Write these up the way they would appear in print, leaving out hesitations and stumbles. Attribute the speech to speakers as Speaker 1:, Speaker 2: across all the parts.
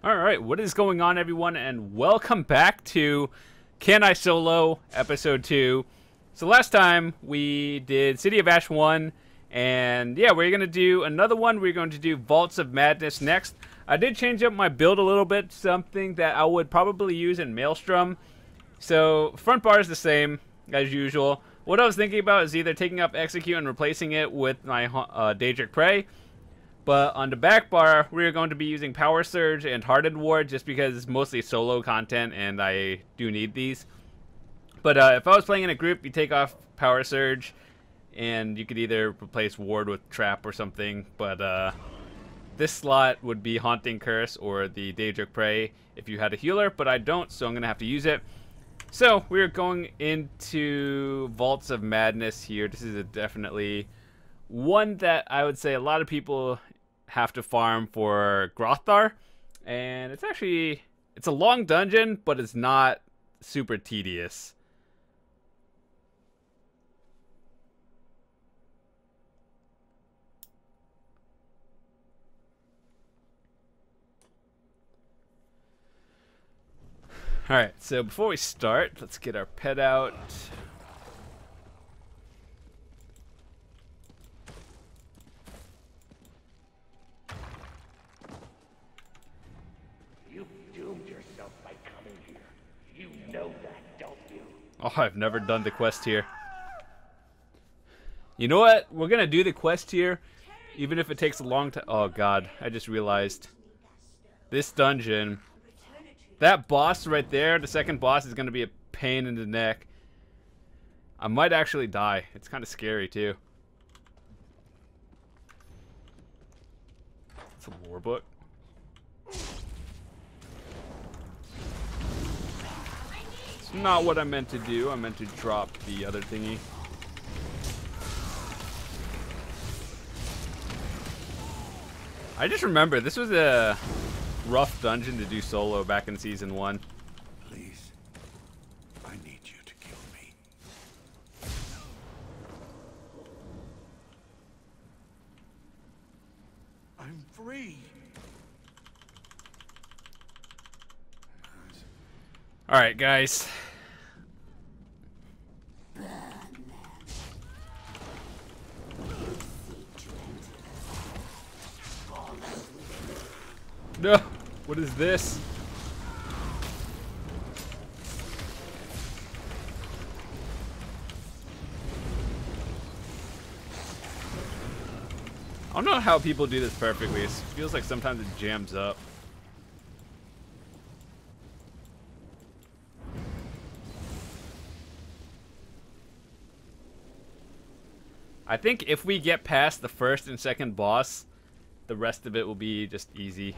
Speaker 1: Alright, what is going on, everyone, and welcome back to Can I Solo Episode 2. So last time we did City of Ash 1, and yeah, we're going to do another one. We're going to do Vaults of Madness next. I did change up my build a little bit, something that I would probably use in Maelstrom. So front bar is the same as usual. What I was thinking about is either taking up Execute and replacing it with my Daedric Prey. But on the back bar, we're going to be using Power Surge and Hardened Ward just because it's mostly solo content and I do need these. But if I was playing in a group, you take off Power Surge and you could either replace Ward with Trap or something. But this slot would be Haunting Curse or the Daedric Prey if you had a healer, but I don't, so I'm going to have to use it. So we're going into Vaults of Madness here. This is definitely one that I would say a lot of people have to farm for Grothar, and it's a long dungeon, but it's not super tedious. Alright, so before we start, let's get our pet out. Oh, I've never done the quest here. You know what? We're gonna do the quest here, even if it takes a long time. Oh god, I just realized. This dungeon, that boss right there, the second boss, is gonna be a pain in the neck. I might actually die. It's kind of scary too. It's a lore book. Not what I meant to do. I meant to drop the other thingy. I just remember this was a rough dungeon to do solo back in season 1.
Speaker 2: Please, I need you to kill me. I'm free.
Speaker 1: All right, guys. No, what is this? I don't know how people do this perfectly. It feels like sometimes it jams up. I think if we get past the first and second boss, the rest of it will be just easy.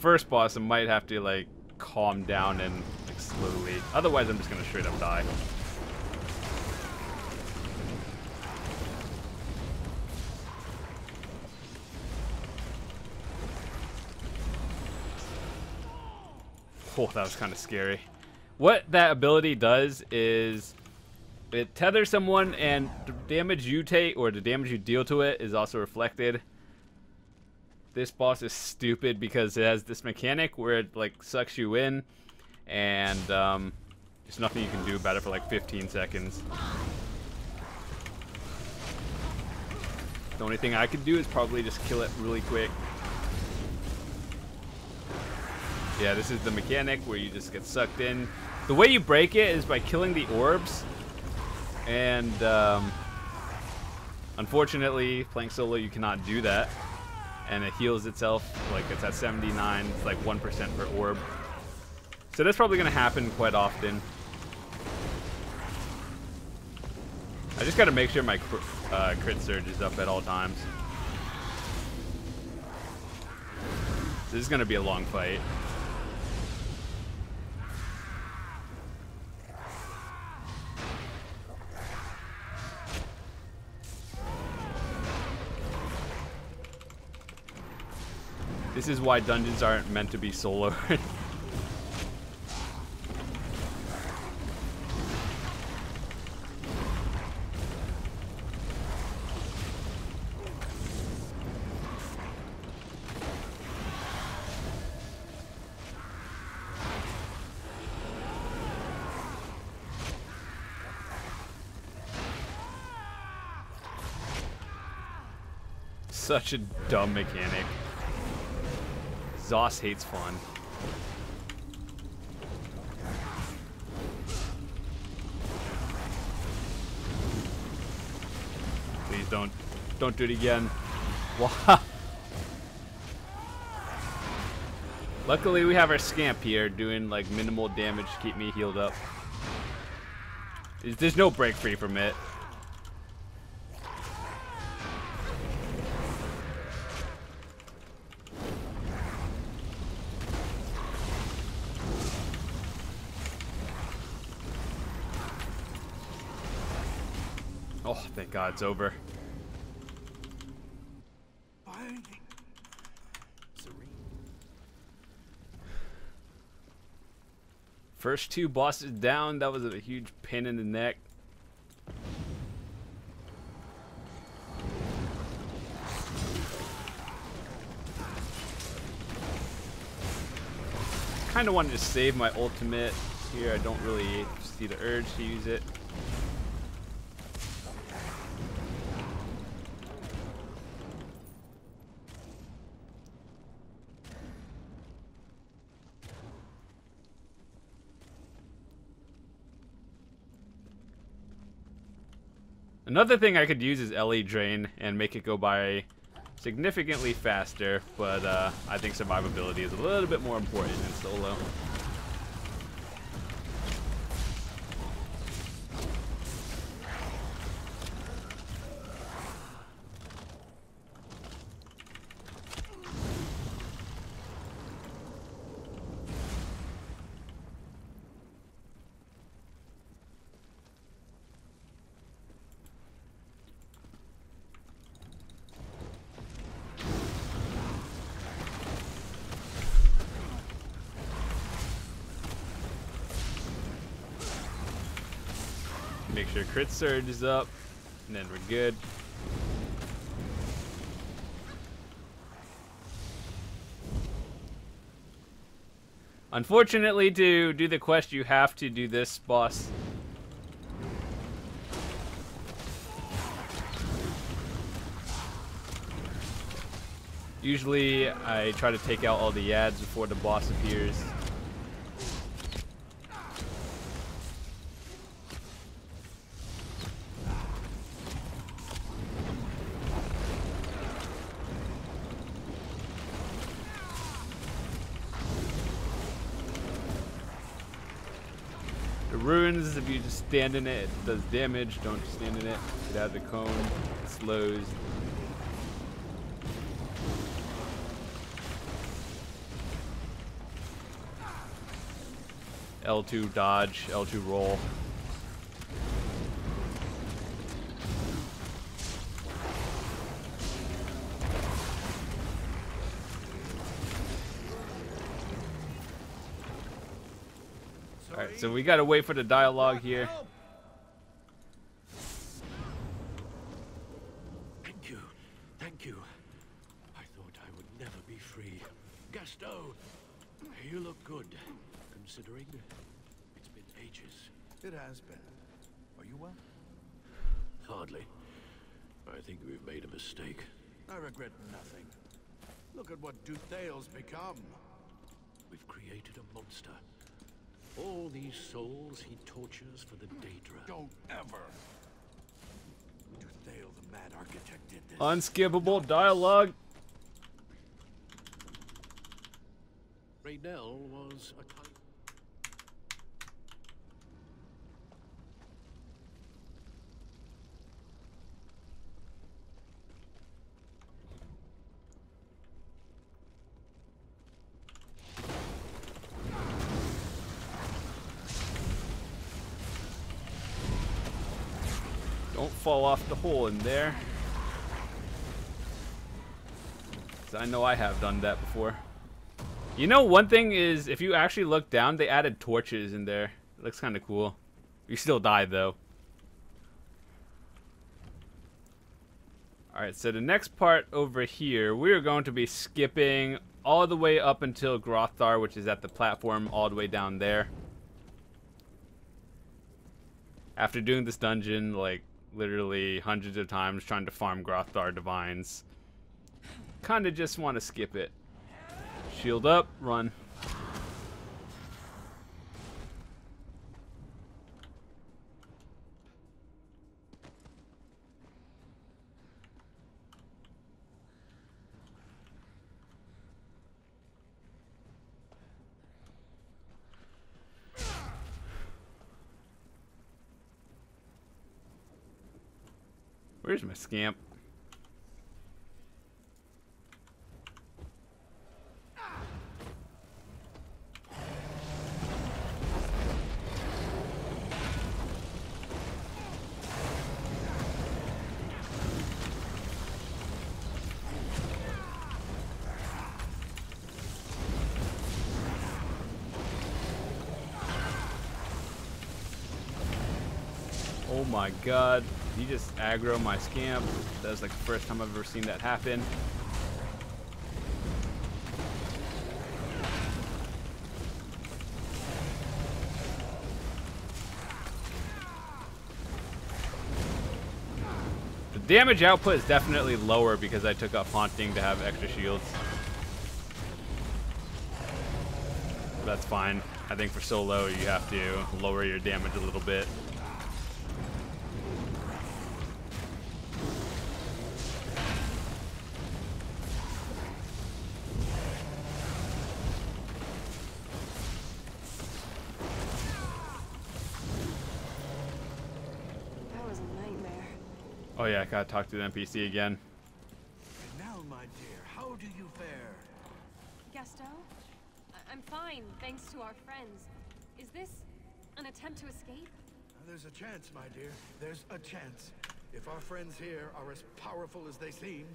Speaker 1: First boss, I might have to like calm down and like slowly. Otherwise, I'm just gonna straight up die. Oh, that was kind of scary. What that ability does is it tethers someone, and the damage you take or the damage you deal to it is also reflected. This boss is stupid because it has this mechanic where it like sucks you in, and there's nothing you can do about it for like 15 seconds. The only thing I could do is probably just kill it really quick. Yeah, this is the mechanic where you just get sucked in. The way you break it is by killing the orbs. And unfortunately, playing solo, you cannot do that. And it heals itself, like it's at 79, it's like 1% per orb. So that's probably going to happen quite often. I just got to make sure my crit surge is up at all times. This is going to be a long fight. This is why dungeons aren't meant to be solo. Such a dumb mechanic. Zoss hates fun. Please don't do it again. Wow. Luckily we have our scamp here doing like minimal damage to keep me healed up. There's no break free from it. Oh, thank God it's over. First two bosses down. That was a huge pain in the neck. Kind of wanted to save my ultimate here. I don't really see the urge to use it. Another thing I could use is LE Drain and make it go by significantly faster, but I think survivability is a little bit more important in solo. Make sure crit surge is up, and then we're good. Unfortunately, to do the quest, you have to do this boss. Usually, I try to take out all the ads before the boss appears. The ruins, if you just stand in it, it does damage. Don't stand in it. Get out of the cone. It slows. L2 dodge, L2 roll. Alright, so we gotta wait for the dialogue here.
Speaker 2: Thank you. Thank you. I thought I would never be free. Gaston, you look good, considering it's been ages.
Speaker 3: It has been. Are you well?
Speaker 2: Hardly. I think we've made a mistake.
Speaker 3: I regret nothing. Look at what Dutheil's become.
Speaker 2: We've created a monster. All these souls he tortures for the Daedra.
Speaker 3: Don't ever. Dutheil, the mad architect, did this.
Speaker 1: Unskippable dialogue.
Speaker 2: Raynell was a kind...
Speaker 1: Don't fall off the hole in there. 'Cause I know I have done that before. You know, one thing is, if you actually look down, they added torches in there. It looks kind of cool. You still die, though. Alright, so the next part over here, we're going to be skipping all the way up until Grothar, which is at the platform all the way down there. After doing this dungeon, like, literally hundreds of times trying to farm Grothar Divines, kind of just want to skip it. Shield up, run. Where's my scamp? Oh my god. He just aggro my scamp. That's like the first time I've ever seen that happen. The damage output is definitely lower because I took off Haunting to have extra shields. That's fine. I think for solo you have to lower your damage a little bit. Oh yeah, I gotta talk to the NPC again.
Speaker 3: And now, my dear, how do you fare?
Speaker 4: Gaston? I'm fine, thanks to our friends. Is this an attempt to escape?
Speaker 3: There's a chance, my dear. There's a chance. If our friends here are as powerful as they seem.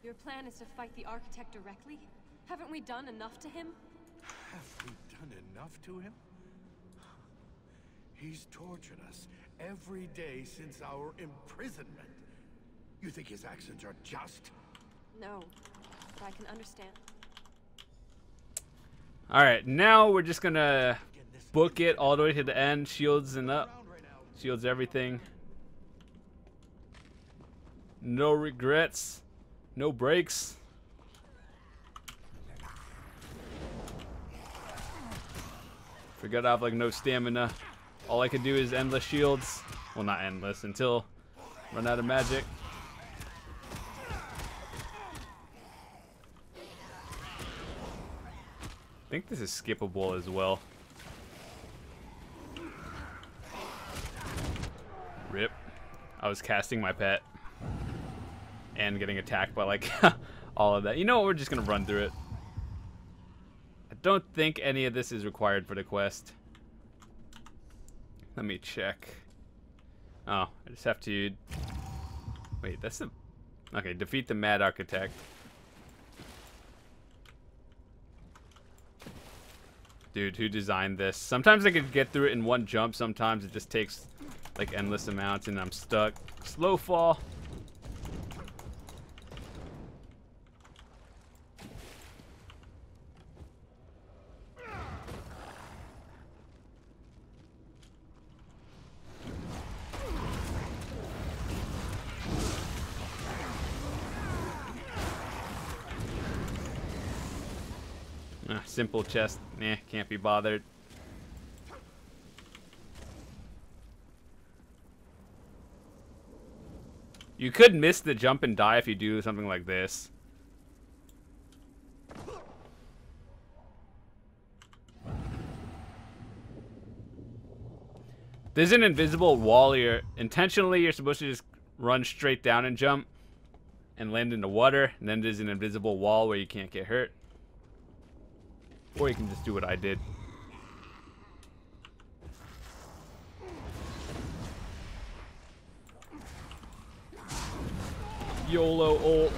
Speaker 4: Your plan is to fight the architect directly? Haven't we done enough to him?
Speaker 3: Have we done enough to him? He's tortured us every day since our imprisonment. You think his actions are just?
Speaker 4: No, but I can understand.
Speaker 1: Alright, now we're just gonna book it all the way to the end. Shields and up. Shields everything. No regrets. No breaks. Forgot I have like no stamina. All I can do is endless shields. Well, not endless, until run out of magic. I think this is skippable as well. Rip. I was casting my pet. And getting attacked by like all of that. You know what, we're just gonna run through it. I don't think any of this is required for the quest. Let me check. Oh, I just have to... Wait, that's the... Okay, defeat the Mad Architect. Dude, who designed this? Sometimes I could get through it in one jump. Sometimes it just takes like endless amounts and I'm stuck. Slow fall. Simple chest, nah, can't be bothered. You could miss the jump and die if you do something like this. There's an invisible wall here. Intentionally, you're supposed to just run straight down and jump and land in the water. And then there's an invisible wall where you can't get hurt. Or you can just do what I did. YOLO ult.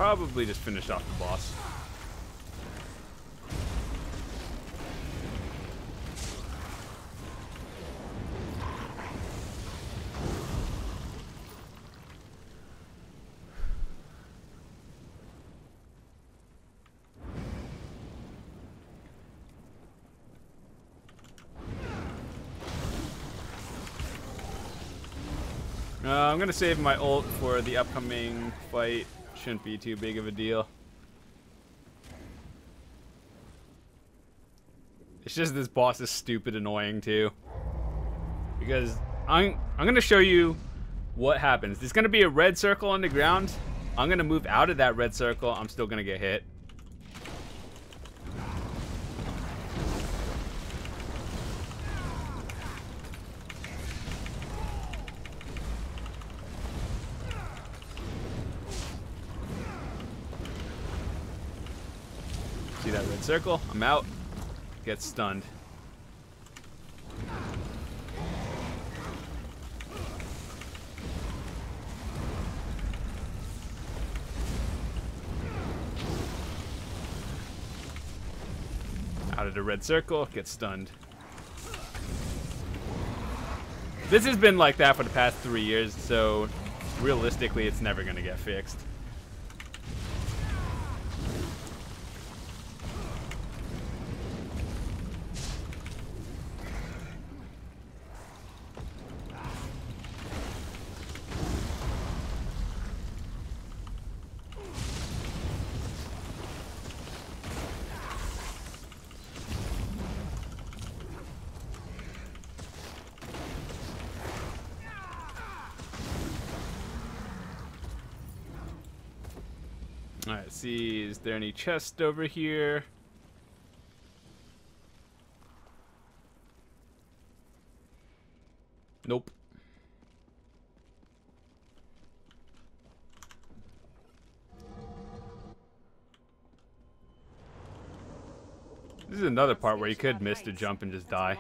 Speaker 1: probably just finish off the boss. I'm gonna save my ult for the upcoming fight. Shouldn't be too big of a deal. It's just this boss is stupid annoying too. Because I'm gonna show you what happens. There's gonna be a red circle on the ground. I'm gonna move out of that red circle. I'm still gonna get hit. See that red circle? I'm out. Get stunned. Out of the red circle, get stunned. This has been like that for the past 3 years, so realistically it's never gonna get fixed. Alright, see, is there any chest over here? Nope. This is another part where you could miss the jump and just die.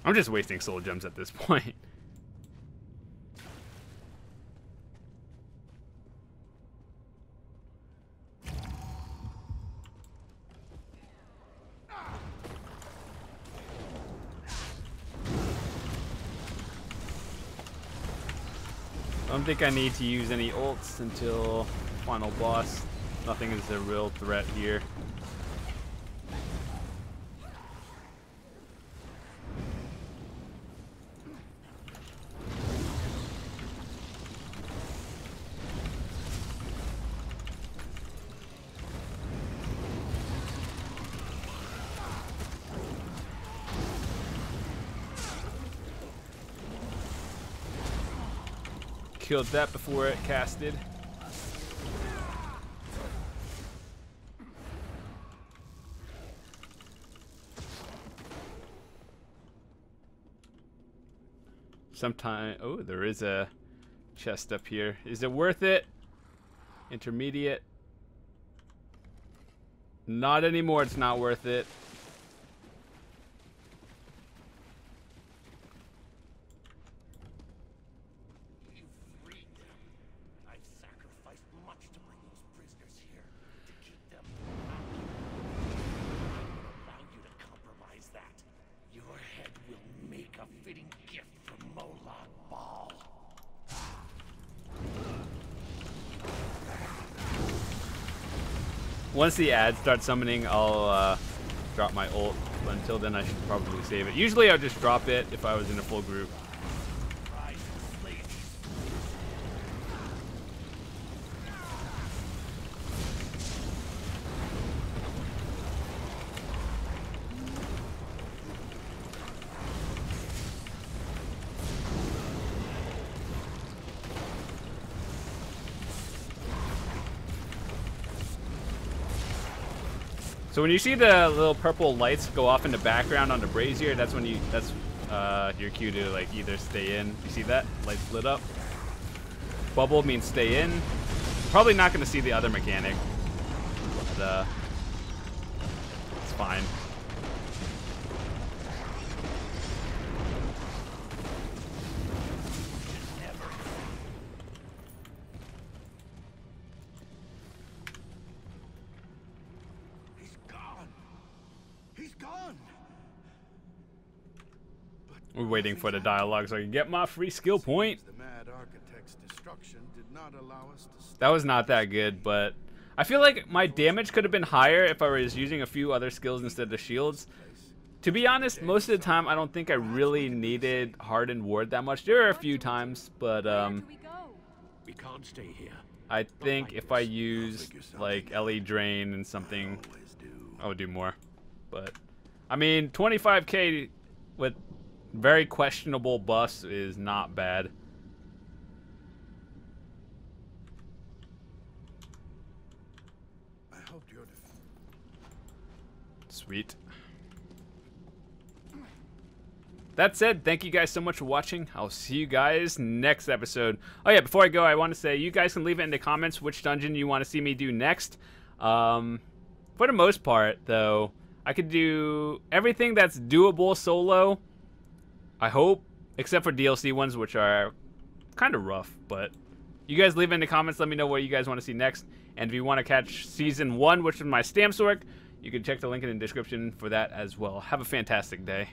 Speaker 1: I'm just wasting soul gems at this point. I don't think I need to use any ults until final boss. Nothing is a real threat here. Killed that before it casted. Sometime, oh, there is a chest up here. Is it worth it? Intermediate. Not anymore, it's not worth it. Once the ad starts summoning, I'll drop my ult. But until then, I should probably save it. Usually, I'll just drop it if I was in a full group. So when you see the little purple lights go off in the background on the brazier, that's when that's your cue to like either stay in. You see that? Lights lit up. bubble means stay in. Probably not going to see the other mechanic. But, it's fine.
Speaker 3: He's gone. He's gone. But
Speaker 1: We're waiting for the dialogue so I can get my free skill point.
Speaker 3: the mad architect's destruction did not allow us to stop.
Speaker 1: That was not that good, but I feel like my damage could have been higher if I was using a few other skills instead of shields. To be honest, most of the time I don't think I really needed Hardened Ward that much. There are a few times, but
Speaker 4: Where do we go?
Speaker 2: We can't stay here.
Speaker 1: I think if I use like LE Drain and something,
Speaker 3: Always do.
Speaker 1: I would do more. But I mean, 25k with very questionable buffs is not bad.
Speaker 3: I hoped you're
Speaker 1: Sweet. That said, thank you guys so much for watching. I'll see you guys next episode. Oh yeah, before I go, I want to say you guys can leave it in the comments which dungeon you want to see me do next. For the most part, though, I could do everything that's doable solo, I hope, except for DLC ones, which are kind of rough. But you guys leave it in the comments. Let me know what you guys want to see next. And if you want to catch Season 1, which is my Stamps work, you can check the link in the description for that as well. Have a fantastic day.